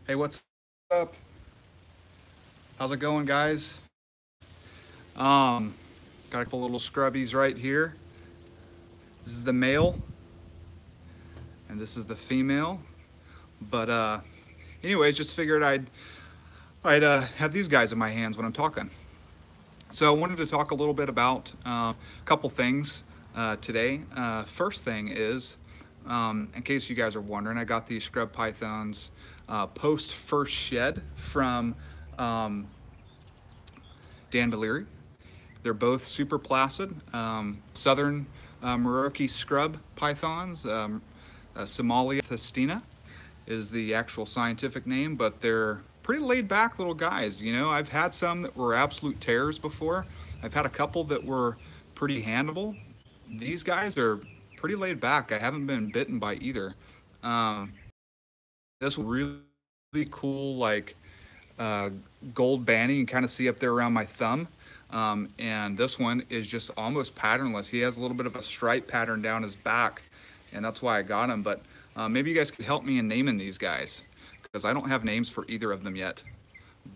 Hey, what's up? How's it going, guys? Got a couple little scrubbies right here. This is the male, and this is the female. But anyways, just figured I'd have these guys in my hands when I'm talking. So I wanted to talk a little bit about a couple things today. First thing is, in case you guys are wondering, I got these scrub pythons post first shed from Dan Valeri. They're both super placid. Southern Merauke scrub pythons. Somalia festina is the actual scientific name, but they're pretty laid back little guys. You know, I've had some that were absolute tears before. I've had a couple that were pretty handleable. These guys are pretty laid back. I haven't been bitten by either. Um, this really cool, like gold banding you kind of see up there around my thumb. And this one is just almost patternless. He has a little bit of a stripe pattern down his back, and that's why I got him. But maybe you guys could help me in naming these guys, because I don't have names for either of them yet.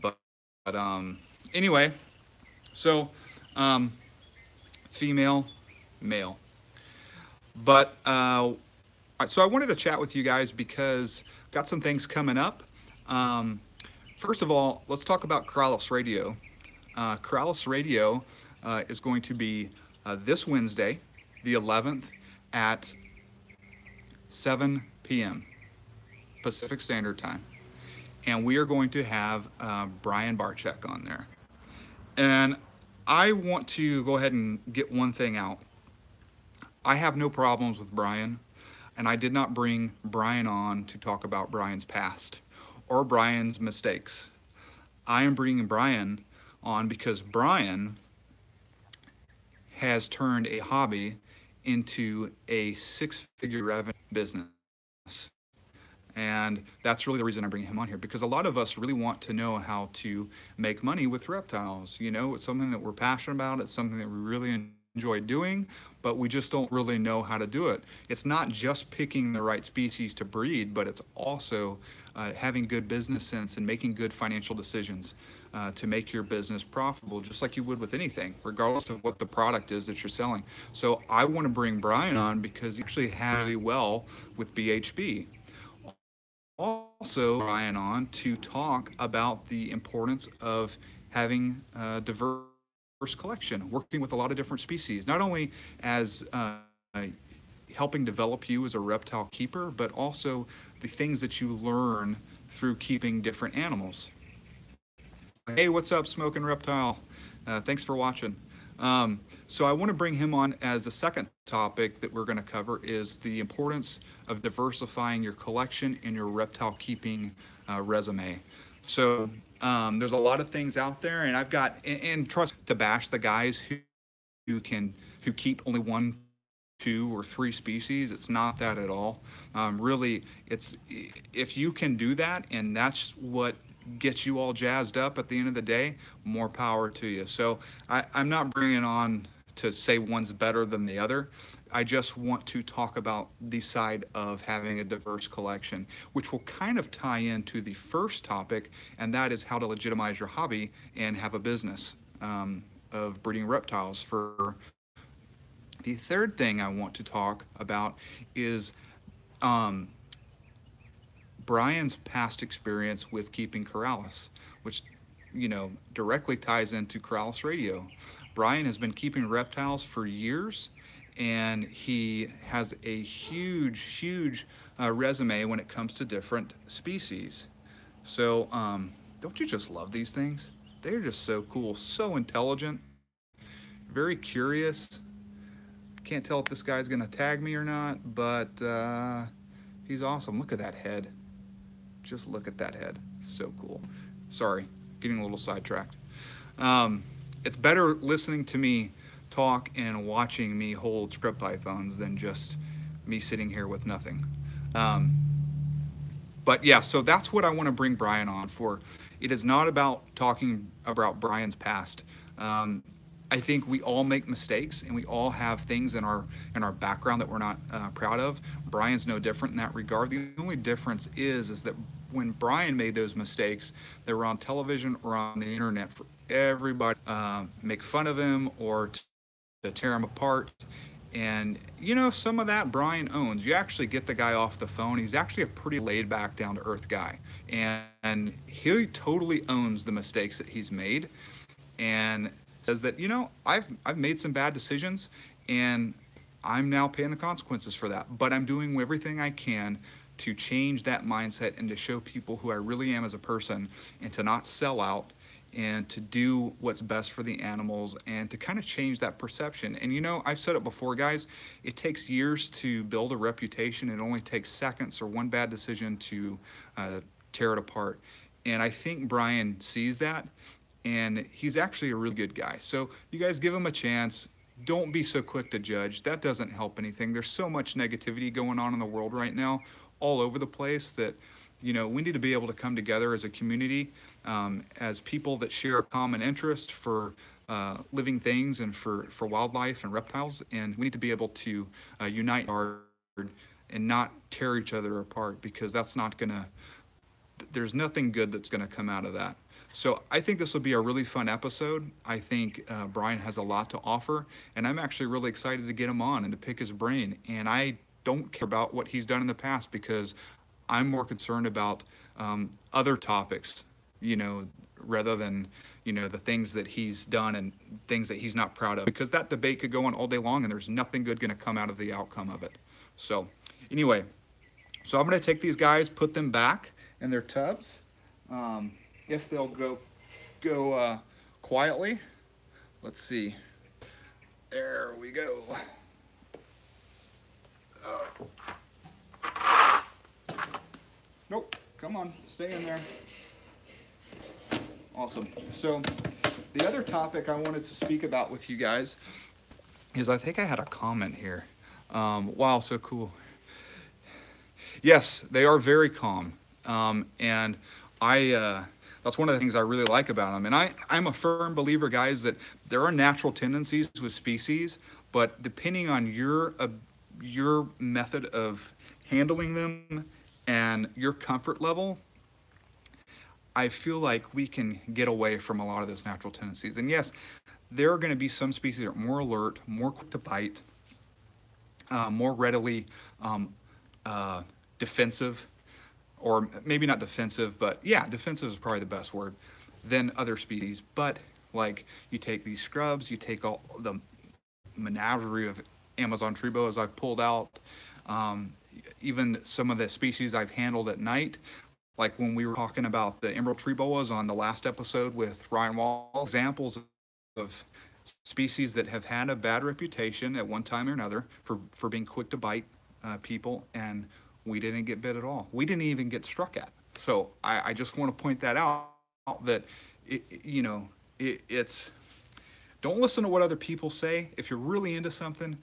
But anyway, so female, male. But so I wanted to chat with you guys because I've got some things coming up. First of all, let's talk about Corrales Radio. Corrales Radio is going to be this Wednesday, the 11th, at 7 p.m. Pacific Standard Time. And we are going to have Brian Barczyk on there. And I want to go ahead and get one thing out. I have no problems with Brian, and I did not bring Brian on to talk about Brian's past or Brian's mistakes. I am bringing Brian on because Brian has turned a hobby into a six-figure revenue business. And that's really the reason I'm bringing him on here, because a lot of us really want to know how to make money with reptiles. You know, it's something that we're passionate about. It's something that we really enjoy doing, but we just don't really know how to do it. It's not just picking the right species to breed, but it's also having good business sense and making good financial decisions to make your business profitable, just like you would with anything, regardless of what the product is that you're selling. So I want to bring Brian on because he actually had really well with BHB. Also, Brian on to talk about the importance of having a diverse collection, working with a lot of different species, not only as helping develop you as a reptile keeper, but also the things that you learn through keeping different animals. Hey, what's up, Smoking Reptile? Thanks for watching. So I want to bring him on as the second topic that we're going to cover is the importance of diversifying your collection and your reptile keeping resume. So there's a lot of things out there, and I've got, and trust to bash the guys who keep only one, two, or three species. It's not that at all. Really, it's if you can do that, and that's what gets you all jazzed up at the end of the day, more power to you. So I'm not bringing on to say one's better than the other. I just want to talk about the side of having a diverse collection, which will kind of tie into the first topic, and that is how to legitimize your hobby and have a business of breeding reptiles. For the third thing I want to talk about is Brian's past experience with keeping Corrales, which, you know, directly ties into Corrales Radio. Brian has been keeping reptiles for years, and he has a huge resume when it comes to different species. So don't you just love these things? They're just so cool, so intelligent, very curious. Can't tell if this guy's gonna tag me or not, but he's awesome. Look at that head. Just look at that head. So cool. Sorry, getting a little sidetracked. It's better listening to me talk and watching me hold scrub pythons than just me sitting here with nothing. But yeah, so that's what I want to bring Brian on for. It is not about talking about Brian's past. I think we all make mistakes, and we all have things in our background that we're not proud of. Brian's no different in that regard. The only difference is that when Brian made those mistakes, they were on television or on the internet for everybody make fun of him or to tear him apart. And you know, some of that Brian owns. You actually get the guy off the phone. He's actually a pretty laid back, down to earth guy. And he totally owns the mistakes that he's made and says that, you know, I've made some bad decisions and I'm now paying the consequences for that. But I'm doing everything I can to change that mindset and to show people who I really am as a person and to not sell out and to do what's best for the animals and to kind of change that perception. And you know, I've said it before, guys, it takes years to build a reputation. It only takes seconds or one bad decision to tear it apart. And I think Brian sees that, and he's actually a really good guy. So you guys give him a chance. Don't be so quick to judge. That doesn't help anything. There's so much negativity going on in the world right now, all over the place, that you know, we need to be able to come together as a community, as people that share a common interest for living things and for wildlife and reptiles. And we need to be able to unite hard and not tear each other apart, because that's not gonna, there's nothing good that's gonna come out of that. So I think this will be a really fun episode. I think Brian has a lot to offer, and I'm actually really excited to get him on and to pick his brain. And I don't care about what he's done in the past, because I'm more concerned about other topics, you know, rather than, you know, the things that he's done and things that he's not proud of, because that debate could go on all day long and there's nothing good going to come out of the outcome of it. So anyway, so I'm going to take these guys, put them back in their tubs. If they'll go quietly. Let's see. There we go. Nope, come on, stay in there. Awesome. So the other topic I wanted to speak about with you guys is, I think I had a comment here. Wow, so cool. Yes, they are very calm. And that's one of the things I really like about them. And I'm a firm believer, guys, that there are natural tendencies with species, but depending on your method of handling them and your comfort level, I feel like we can get away from a lot of those natural tendencies. And yes, there are going to be some species that are more alert, more quick to bite, more readily defensive, or maybe not defensive, but yeah, defensive is probably the best word, than other species. But like, you take these scrubs, you take all the menagerie of Amazon tree boas I've pulled out, even some of the species I've handled at night, like when we were talking about the emerald tree boas on the last episode with Ryan Wall, examples of species that have had a bad reputation at one time or another for being quick to bite people, and we didn't get bit at all. We didn't even get struck at. So I just want to point that out, that it's, don't listen to what other people say. If you're really into something,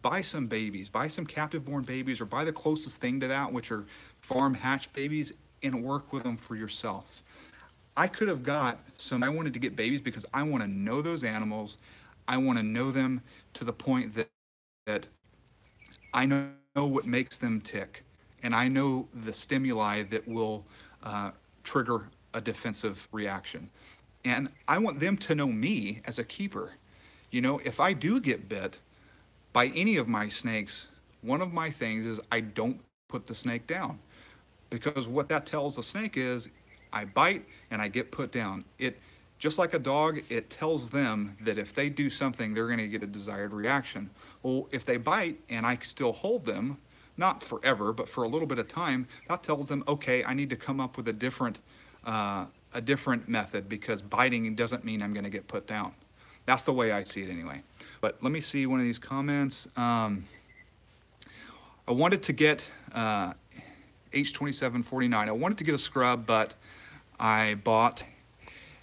buy some babies, buy some captive born babies, or buy the closest thing to that, which are farm hatch babies, and work with them for yourself. I could have got some, I wanted to get babies because I want to know those animals. I want to know them to the point that I know what makes them tick, and I know the stimuli that will trigger a defensive reaction. And I want them to know me as a keeper. You know, if I do get bit by any of my snakes, one of my things is I don't put the snake down, because what that tells the snake is I bite and I get put down. It, just like a dog, it tells them that if they do something, they're going to get a desired reaction. Well, if they bite and I still hold them, not forever, but for a little bit of time, that tells them, okay, I need to come up with a different method, because biting doesn't mean I'm going to get put down. That's the way I see it anyway. But let me see one of these comments. I wanted to get H2749. I wanted to get a scrub, but I bought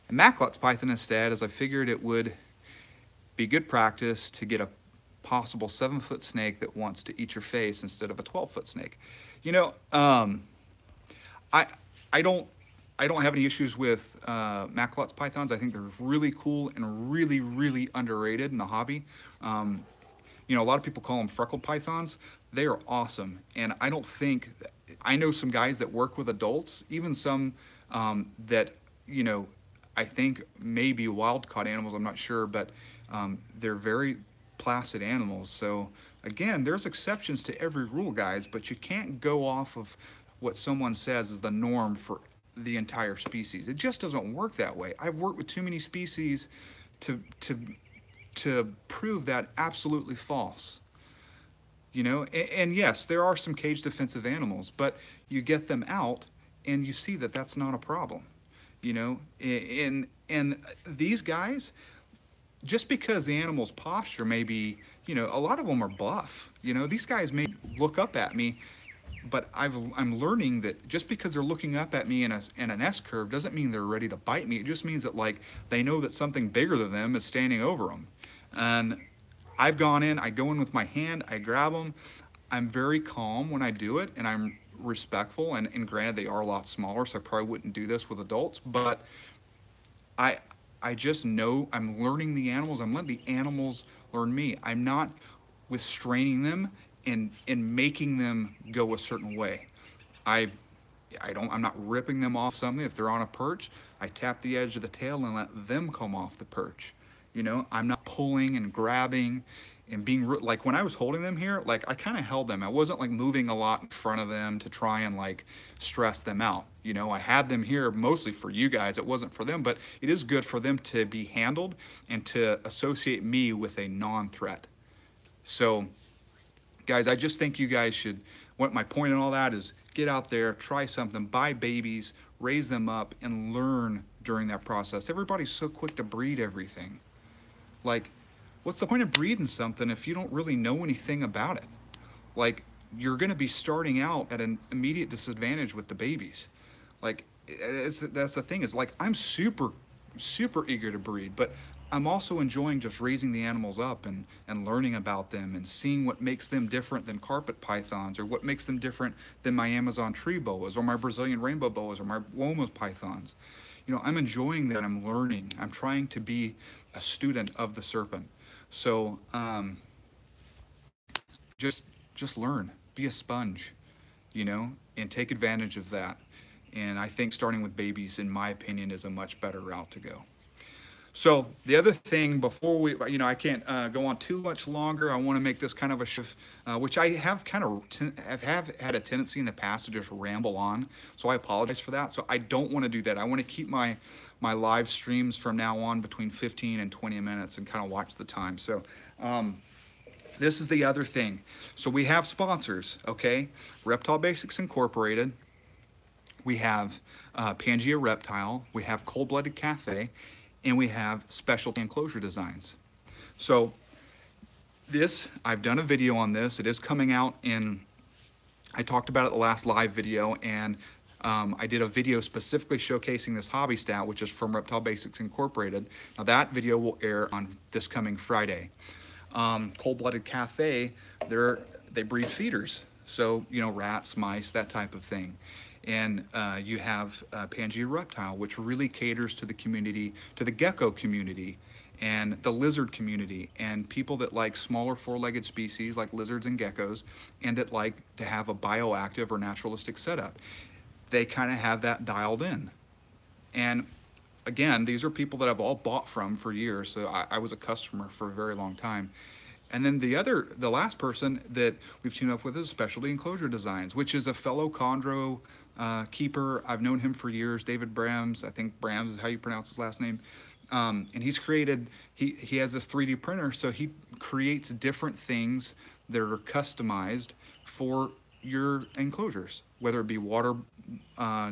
a Macklot's python instead, as I figured it would be good practice to get a possible 7-foot snake that wants to eat your face instead of a 12-foot snake. You know, I don't have any issues with Macklot's pythons. I think they're really cool and really, really underrated in the hobby. You know, a lot of people call them freckled pythons. They are awesome, and I don't think, I know some guys that work with adults, even some that, you know, I think maybe wild caught animals, I'm not sure, but they're very placid animals. So again, there's exceptions to every rule, guys, but you can't go off of what someone says is the norm for the entire species. It just doesn't work that way. I've worked with too many species to prove that absolutely false. You know, and yes, there are some cage defensive animals, but you get them out and you see that that's not a problem. You know, and these guys, just because the animal's posture may be, you know, a lot of them are buff. You know, these guys may look up at me, but I'm learning that just because they're looking up at me in an S curve doesn't mean they're ready to bite me. It just means that, like, they know that something bigger than them is standing over them. And I've gone in, I go in with my hand, I grab them. I'm very calm when I do it, and I'm respectful. And granted, they are a lot smaller, so I probably wouldn't do this with adults, but I just know I'm learning the animals. I'm letting the animals learn me. I'm not restraining them and making them go a certain way. I'm not ripping them off something. If they're on a perch, I tap the edge of the tail and let them come off the perch. You know, I'm not pulling and grabbing and being like, when I was holding them here, like, I kind of held them. I wasn't like moving a lot in front of them to try and like stress them out. You know, I had them here mostly for you guys. It wasn't for them, but it is good for them to be handled and to associate me with a non-threat. So guys, I just think you guys should, what my point in all that is, get out there, try something, buy babies, raise them up, and learn during that process. Everybody's so quick to breed everything. Like, what's the point of breeding something if you don't really know anything about it? Like, you're gonna be starting out at an immediate disadvantage with the babies. Like, that's the thing, is like, I'm super eager to breed, but I'm also enjoying just raising the animals up and learning about them and seeing what makes them different than carpet pythons, or what makes them different than my Amazon tree boas, or my Brazilian rainbow boas, or my Womas pythons. You know, I'm enjoying that. I'm learning. I'm trying to be a student of the serpent. So just learn, be a sponge, you know, and take advantage of that. And I think starting with babies, in my opinion, is a much better route to go. So the other thing, before we, you know, I can't go on too much longer. I want to make this kind of a shift, which I have kind of have had a tendency in the past to just ramble on. So I apologize for that. So I don't want to do that. I want to keep my live streams from now on between 15 and 20 minutes and kind of watch the time. So this is the other thing. So we have sponsors, okay? Reptile Basics Incorporated. We have Pangea Reptile. We have Cold-Blooded Café. And we have Specialty Enclosure Designs. So this, I've done a video on this. It is coming out in, I talked about it the last live video, and I did a video specifically showcasing this hobby stat, which is from Reptile Basics Incorporated. Now that video will air on this coming Friday. Cold-Blooded Café, they breed feeders. So, you know, rats, mice, that type of thing. And you have Pangea Reptile, which really caters to the community, to the gecko community and the lizard community, and people that like smaller four-legged species like lizards and geckos, and that like to have a bioactive or naturalistic setup. They kind of have that dialed in. And again, these are people that I've all bought from for years, so I was a customer for a very long time. And then the last person that we've teamed up with is Specialty Enclosure Designs, which is a fellow chondro keeper. I've known him for years, David Brams. I think Brams is how you pronounce his last name. And he's created, he has this 3D printer, so he creates different things that are customized for your enclosures, whether it be water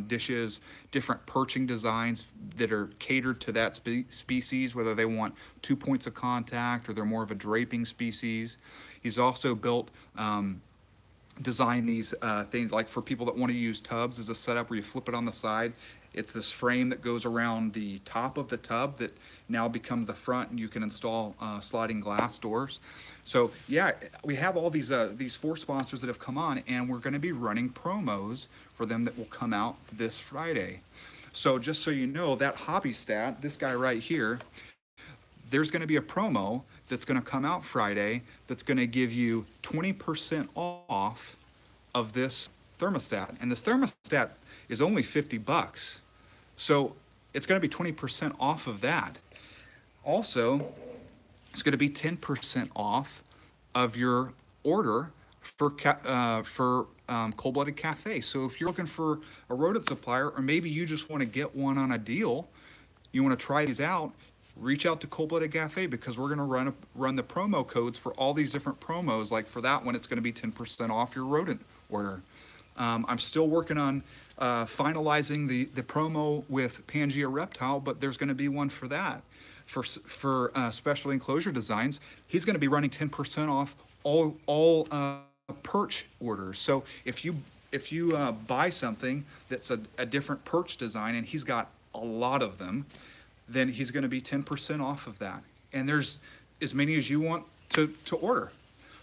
dishes, different perching designs that are catered to that species, whether they want 2 points of contact or they're more of a draping species. He's also built, designed these things like for people that want to use tubs as a setup where you flip it on the side. It's this frame that goes around the top of the tub that now becomes the front, and you can install sliding glass doors. So yeah, we have all these 4 sponsors that have come on, and we're going to be running promos for them that will come out this Friday. So just so you know, that hobby stat, this guy right here, there's going to be a promo that's going to come out Friday that's going to give you 20% off of this thermostat, and this thermostat is only 50 bucks. So it's going to be 20% off of that. Also, it's going to be 10% off of your order for Cold-Blooded Café. So if you're looking for a rodent supplier, or maybe you just want to get one on a deal, you want to try these out, reach out to Cold-Blooded Café, because we're going to run the promo codes for all these different promos. Like for that one, it's going to be 10% off your rodent order. I'm still working on finalizing the promo with Pangea Reptile, but there's going to be one for that. For special enclosure designs, he's going to be running 10% off all perch orders. So if you buy something that's a different perch design, and he's got a lot of them, then he's going to be 10% off of that. And there's as many as you want to order.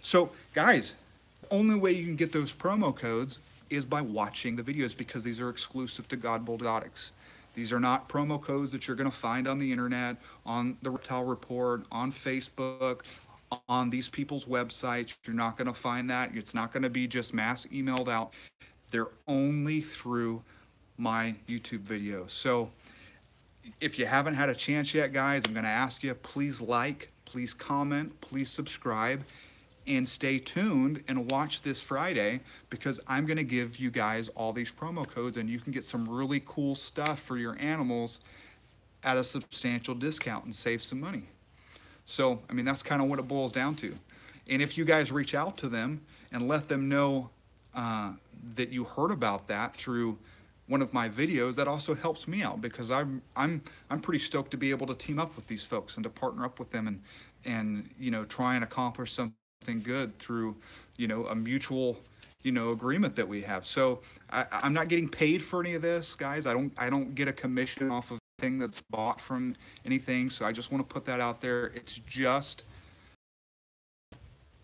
So guys, the only way you can get those promo codes is by watching the videos, because these are exclusive to Godbold Exotics. These are not promo codes that you're going to find on the internet, on the Reptile Report, on Facebook, on these people's websites. You're not going to find that. It's not going to be just mass emailed out. They're only through my YouTube videos. So if you haven't had a chance yet, guys, I'm going to ask you, please like, please comment, please subscribe, and stay tuned and watch this Friday, because I'm going to give you guys all these promo codes, and you can get some really cool stuff for your animals at a substantial discount and save some money. So, I mean, that's kind of what it boils down to. And if you guys reach out to them and let them know that you heard about that through one of my videos, that also helps me out, because I'm pretty stoked to be able to team up with these folks and to partner up with them and you know, try and accomplish something good through, you know, a mutual, you know, agreement that we have. So I'm not getting paid for any of this, guys. I don't get a commission off of anything that's bought from anything. So I just want to put that out there. It's just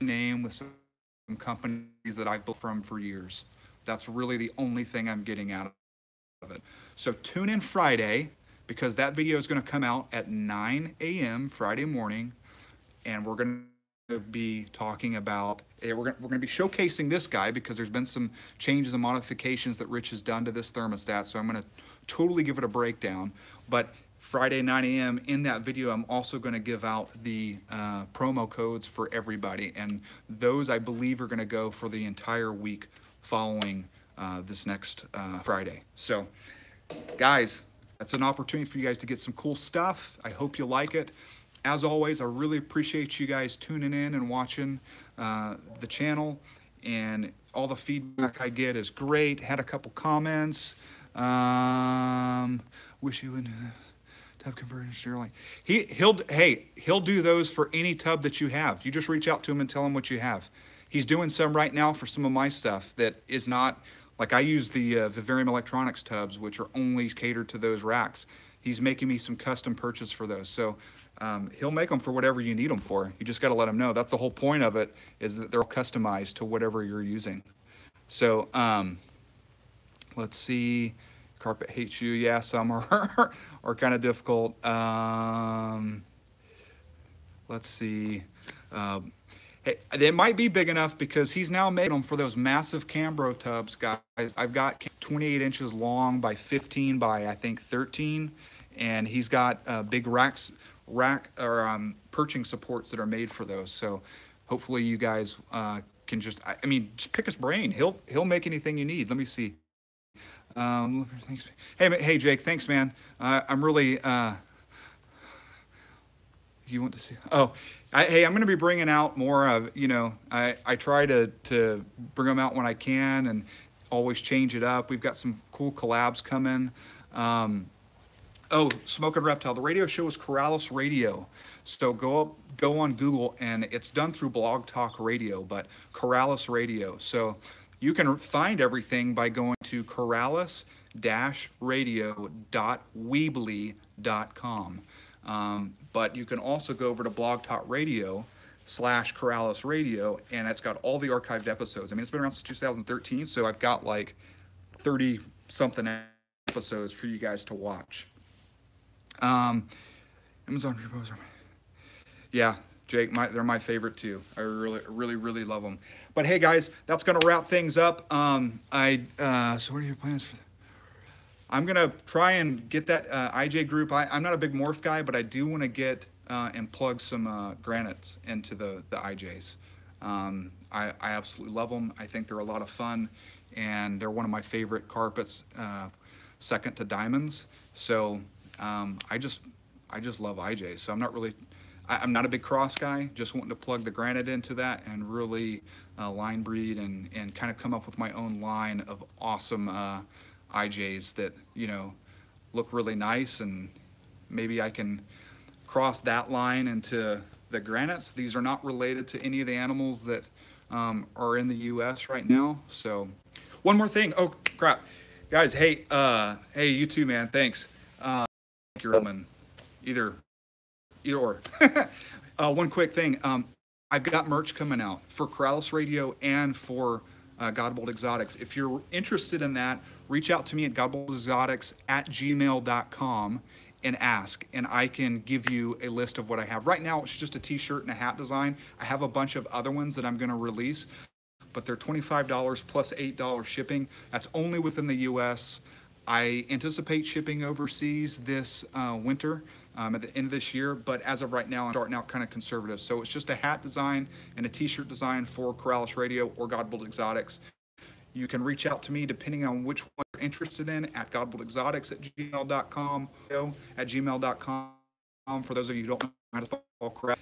a name with some companies that I've built from for years. That's really the only thing I'm getting out of it. So tune in Friday, because that video is going to come out at 9 a.m. Friday morning, and we're going to be talking about, we're going to be showcasing this guy, because there's been some changes and modifications that Rich has done to this thermostat. So I'm going to totally give it a breakdown. But Friday 9 a.m. in that video, I'm also going to give out the promo codes for everybody, and those I believe are going to go for the entire week following this next Friday. So guys, that's an opportunity for you guys to get some cool stuff. I hope you like it. As always, I really appreciate you guys tuning in and watching the channel, and all the feedback I get is great. Had a couple comments. Wish you would tub conversion sterile. He'll do those for any tub that you have. You just reach out to him and tell him what you have. He's doing some right now for some of my stuff that is not, like I use the Vivarium electronics tubs, which are only catered to those racks. He's making me some custom purchase for those. So he'll make them for whatever you need them for. You just got to let him know. That's the whole point of it, is that they're customized to whatever you're using. So let's see. Carpet hates you. Yeah, some are kind of difficult. Let's see. Hey, they might be big enough, because he's now made them for those massive Cambro tubs, guys. I've got 28 inches long by 15 by, I think, 13. And he's got big perching supports that are made for those. So hopefully you guys can just pick his brain. He'll make anything you need. Let me see. Thanks. Hey Jake, thanks, man. I'm really you want to see? Oh, hey, I'm going to be bringing out more of, you know, I try to bring them out when I can and always change it up. We've got some cool collabs coming. Oh, Smoking Reptile. The radio show is Corrales Radio. So go on Google, and it's done through Blog Talk Radio, but Corrales Radio. So you can find everything by going to corrales-radio.weebly.com. But you can also go over to Blog Talk Radio /Corrales Radio, and it's got all the archived episodes. I mean, it's been around since 2013, so I've got like 30 something episodes for you guys to watch. Amazon Reposer. Yeah, Jake, they're my favorite too. I really love them. But hey, guys, that's gonna wrap things up. So what are your plans for? I'm gonna try and get that IJ group. I'm not a big morph guy, but I do want to get and plug some granites into the IJs. I absolutely love them. I think they're a lot of fun, and they're one of my favorite carpets, second to diamonds. So I just love IJs. So I'm not a big cross guy. Just wanting to plug the granite into that and really line breed and kind of come up with my own line of awesome IJs that, you know, look really nice, and maybe I can cross that line into the granites. These are not related to any of the animals that are in the US right now. So one more thing. Oh crap, guys. Hey, hey, you too, man. Thanks. Thank you, Roman. Either or. One quick thing. I've got merch coming out for Corrales Radio and for Godbold Exotics. If you're interested in that, reach out to me at godboldexotics@gmail.com and ask, and I can give you a list of what I have. Right now, it's just a t-shirt and a hat design. I have a bunch of other ones that I'm gonna release, but they're $25 plus $8 shipping. That's only within the US. I anticipate shipping overseas this winter at the end of this year, but as of right now, I'm starting out kind of conservative. So it's just a hat design and a t-shirt design for Corrales Radio or Godbold Exotics. You can reach out to me depending on which one you're interested in at godboldexotics@gmail.com, for those of you who don't know how to spell Corrales,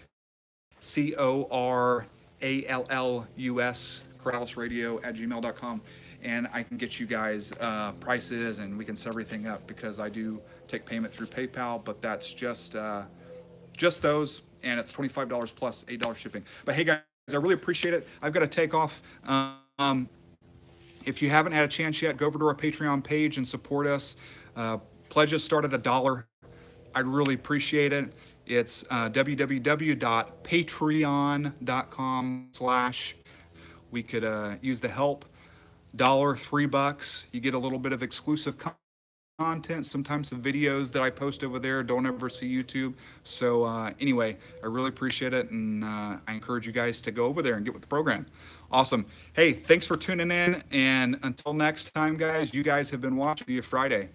CORALLUS, corralesradio@gmail.com. And I can get you guys prices, and we can set everything up, because I do take payment through PayPal, but that's just those, and it's $25 plus $8 shipping. But hey guys, I really appreciate it. I've got to take off. If you haven't had a chance yet, go over to our Patreon page and support us. Pledges start at $1. I'd really appreciate it. It's www.patreon.com/ we could use the help. $1, $3, you get a little bit of exclusive content. Sometimes the videos that I post over there don't ever see YouTube. So anyway, I really appreciate it, and I encourage you guys to go over there and get with the program. Awesome. Hey, thanks for tuning in, and until next time, guys, you guys have been watching Friday.